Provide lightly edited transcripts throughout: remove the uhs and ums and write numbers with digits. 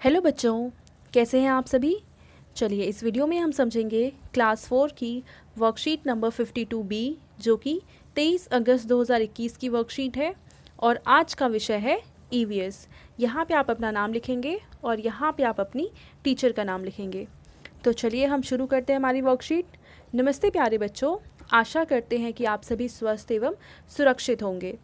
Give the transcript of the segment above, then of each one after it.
Hello बच्चों, कैसे हैं आप सभी। चलिए इस वीडियो में हम समझेंगे क्लास 4 की वर्कशीट नंबर 52B जो कि 23 अगस्त 2021 की वर्कशीट है और आज का विषय है ईवीएस। यहाँ पे आप अपना नाम लिखेंगे और यहाँ पे आप अपनी टीचर का नाम लिखेंगे। तो चलिए हम शुरू करते हैं हमारी वर्कशीट। नमस्ते प्यारे बच्चों, आशा करते हैं कि आप सभी स्वस्थ एवं सुरक्षित होंगे।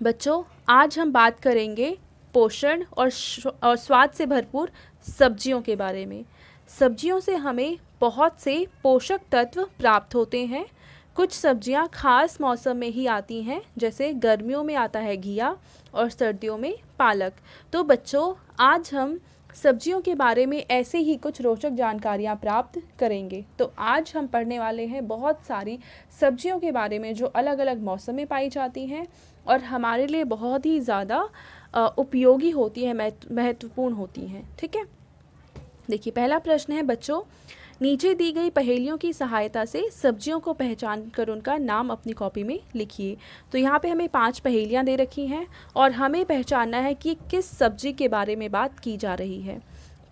बच्चों, आज हम बात करेंगे पोषण और स्वाद से भरपूर सब्जियों के बारे में। सब्जियों से हमें बहुत से पोषक तत्व प्राप्त होते हैं। कुछ सब्जियां खास मौसम में ही आती हैं, जैसे गर्मियों में आता है घिया और सर्दियों में पालक। तो बच्चों, आज हम सब्जियों के बारे में ऐसे ही कुछ रोचक जानकारियाँ प्राप्त करेंगे। तो आज हम पढ़ने वाले हैं बहुत सारी सब्जियों के बारे में जो अलग अलग मौसम में पाई जाती हैं और हमारे लिए बहुत ही ज़्यादा उपयोगी होती है, महत्वपूर्ण होती हैं। ठीक है, देखिए पहला प्रश्न है बच्चों, नीचे दी गई पहेलियों की सहायता से सब्जियों को पहचान कर उनका नाम अपनी कॉपी में लिखिए। तो यहाँ पे हमें 5 पहेलियाँ दे रखी हैं और हमें पहचानना है कि किस सब्जी के बारे में बात की जा रही है।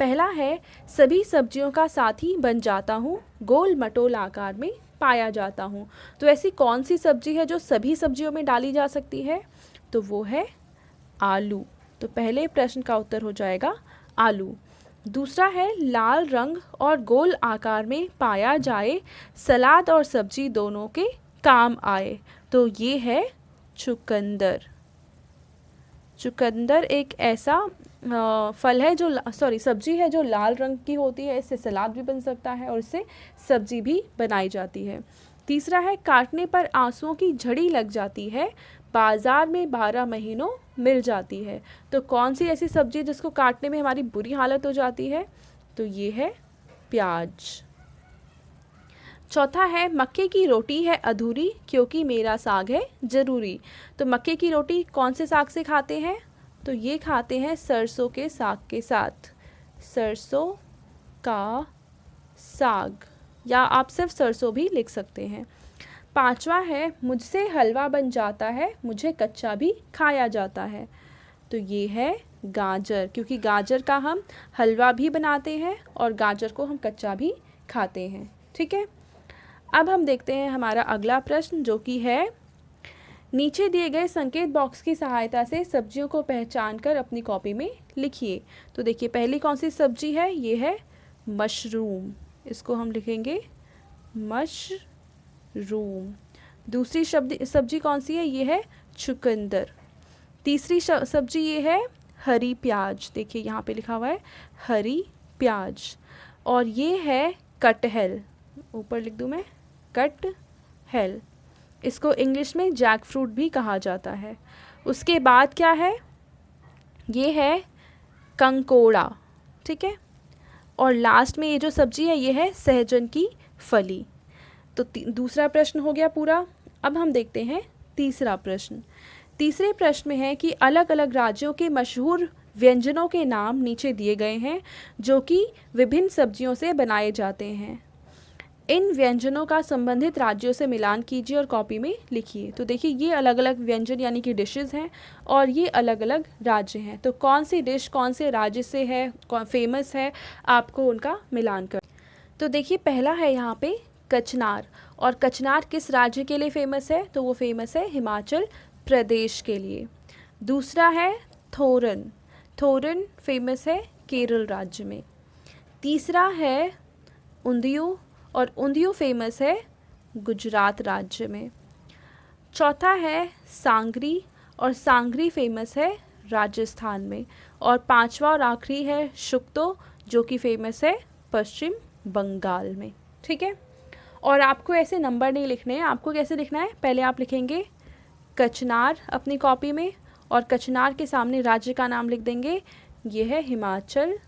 पहला है, सभी सब्जियों का साथी बन जाता हूँ, गोल मटोल आकार में पाया जाता हूँ। तो ऐसी कौन सी सब्जी है जो सभी सब्जियों में डाली जा सकती है? तो वो है आलू। तो पहले प्रश्न का उत्तर हो जाएगा आलू। दूसरा है, लाल रंग और गोल आकार में पाया जाए, सलाद और सब्जी दोनों के काम आए। तो ये है चुकंदर। चुकंदर एक ऐसा फल है जो सब्जी है जो लाल रंग की होती है। इससे सलाद भी बन सकता है और इससे सब्जी भी बनाई जाती है। तीसरा है, काटने पर आंसुओं की झड़ी लग जाती है, बाजार में 12 महीनों मिल जाती है। तो कौन सी ऐसी सब्जी है जिसको काटने में हमारी बुरी हालत हो जाती है? तो ये है प्याज। चौथा है, मक्के की रोटी है अधूरी क्योंकि मेरा साग है जरूरी। तो मक्के की रोटी कौन से साग से खाते हैं? तो ये खाते हैं सरसों के साग के साथ। सरसों का साग, या आप सिर्फ सरसों भी लिख सकते हैं। पांचवा है, मुझसे हलवा बन जाता है, मुझे कच्चा भी खाया जाता है। तो ये है गाजर, क्योंकि गाजर का हम हलवा भी बनाते हैं और गाजर को हम कच्चा भी खाते हैं। ठीक है, अब हम देखते हैं हमारा अगला प्रश्न जो कि है, नीचे दिए गए संकेत बॉक्स की सहायता से सब्जियों को पहचान कर अपनी कॉपी में लिखिए। तो देखिए पहली कौन सी सब्जी है? ये है मशरूम। इसको हम लिखेंगे मशरूम। दूसरी सब्जी कौन सी है? ये है चुकंदर। तीसरी सब्जी ये है हरी प्याज। देखिए यहाँ पे लिखा हुआ है हरी प्याज। और ये है कटहल। ऊपर लिख दूँ मैं, कटहल। इसको इंग्लिश में जैक फ्रूट भी कहा जाता है। उसके बाद क्या है? ये है कंकोड़ा। ठीक है, और लास्ट में ये जो सब्जी है ये है सहजन की फली। तो दूसरा प्रश्न हो गया पूरा। अब हम देखते हैं तीसरा प्रश्न। तीसरे प्रश्न में है कि अलग अलग राज्यों के मशहूर व्यंजनों के नाम नीचे दिए गए हैं जो कि विभिन्न सब्जियों से बनाए जाते हैं। इन व्यंजनों का संबंधित राज्यों से मिलान कीजिए और कॉपी में लिखिए। तो देखिए ये अलग अलग व्यंजन यानी कि डिशेस हैं और ये अलग अलग राज्य हैं। तो कौन सी डिश कौन से राज्य से है, कौन फेमस है, आपको उनका मिलान कर। तो देखिए पहला है यहाँ पे कचनार। और कचनार किस राज्य के लिए फेमस है? तो वो फेमस है हिमाचल प्रदेश के लिए। दूसरा है थोरन। थोरन फेमस है केरल राज्य में। तीसरा है उंधियू, और उंधियू फेमस है गुजरात राज्य में। चौथा है सांगरी, और सांगरी फेमस है राजस्थान में। और पांचवा और आखिरी है शुक्तो जो कि फेमस है पश्चिम बंगाल में। ठीक है, और आपको ऐसे नंबर नहीं लिखने हैं। आपको कैसे लिखना है? पहले आप लिखेंगे कचनार अपनी कॉपी में और कचनार के सामने राज्य का नाम लिख देंगे। ये है हिमाचल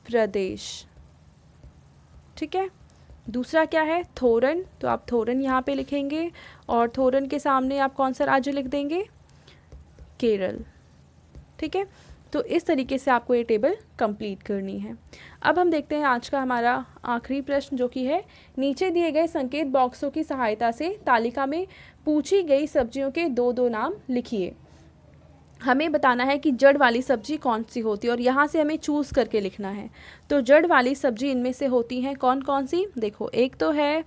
प्रदेश। ठीक है, दूसरा क्या है? थोरन। तो आप थोरन यहाँ पे लिखेंगे और थोरन के सामने आप कौन सा राज्य लिख देंगे? केरल। ठीक है, तो इस तरीके से आपको ये टेबल कंप्लीट करनी है। अब हम देखते हैं आज का हमारा आखिरी प्रश्न जो कि है, नीचे दिए गए संकेत बॉक्सों की सहायता से तालिका में पूछी गई सब्जियों के 2-2 नाम लिखिए। हमें बताना है कि जड़ वाली सब्जी कौन सी होती है और यहाँ से हमें चूज़ करके लिखना है। तो जड़ वाली सब्जी इनमें से होती हैं कौन कौन सी, देखो एक तो है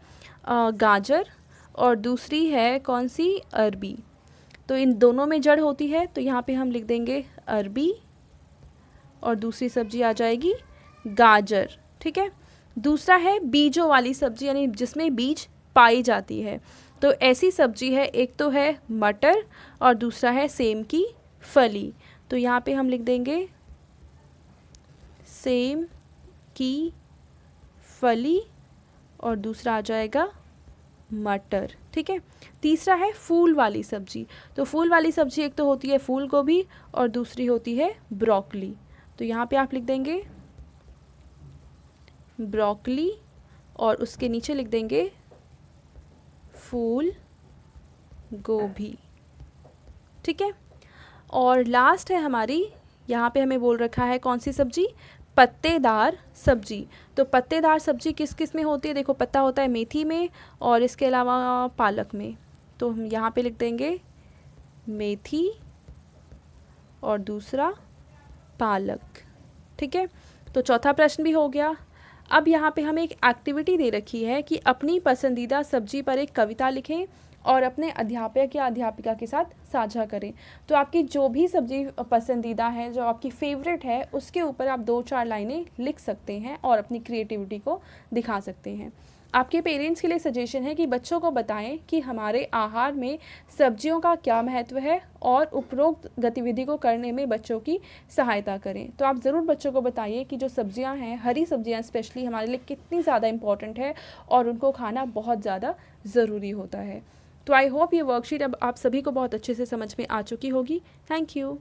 गाजर और दूसरी है कौन सी, अरबी। तो इन दोनों में जड़ होती है, तो यहाँ पे हम लिख देंगे अरबी और दूसरी सब्जी आ जाएगी गाजर, ठीक है। दूसरा है बीजों वाली सब्जी, यानी जिसमें बीज पाई जाती है। तो ऐसी सब्जी है, एक तो है मटर और दूसरा है सेम की फली। तो यहाँ पे हम लिख देंगे सेम की फली और दूसरा आ जाएगा मटर, ठीक है। तीसरा है फूल वाली सब्जी। तो फूल वाली सब्जी एक तो होती है फूल गोभी और दूसरी होती है ब्रोकली। तो यहाँ पे आप लिख देंगे ब्रोकली और उसके नीचे लिख देंगे फूल गोभी, ठीक है। और लास्ट है हमारी, यहाँ पे हमें बोल रखा है कौन सी सब्जी, पत्तेदार सब्जी। तो पत्तेदार सब्जी किस किस में होती है, देखो पत्ता होता है मेथी में और इसके अलावा पालक में। तो हम यहाँ पे लिख देंगे मेथी और दूसरा पालक, ठीक है। तो चौथा प्रश्न भी हो गया। अब यहाँ पे हमें एक एक्टिविटी दे रखी है कि अपनी पसंदीदा सब्जी पर एक कविता लिखें और अपने अध्यापक या अध्यापिका के साथ साझा करें। तो आपकी जो भी सब्जी पसंदीदा है, जो आपकी फेवरेट है, उसके ऊपर आप 2-4 लाइनें लिख सकते हैं और अपनी क्रिएटिविटी को दिखा सकते हैं। आपके पेरेंट्स के लिए सजेशन है कि बच्चों को बताएं कि हमारे आहार में सब्जियों का क्या महत्व है और उपरोक्त गतिविधि को करने में बच्चों की सहायता करें। तो आप ज़रूर बच्चों को बताइए कि जो सब्जियां हैं, हरी सब्जियां स्पेशली हमारे लिए कितनी ज़्यादा इम्पॉर्टेंट है और उनको खाना बहुत ज़्यादा ज़रूरी होता है। तो आई होप ये वर्कशीट अब आप सभी को बहुत अच्छे से समझ में आ चुकी होगी। Thank you.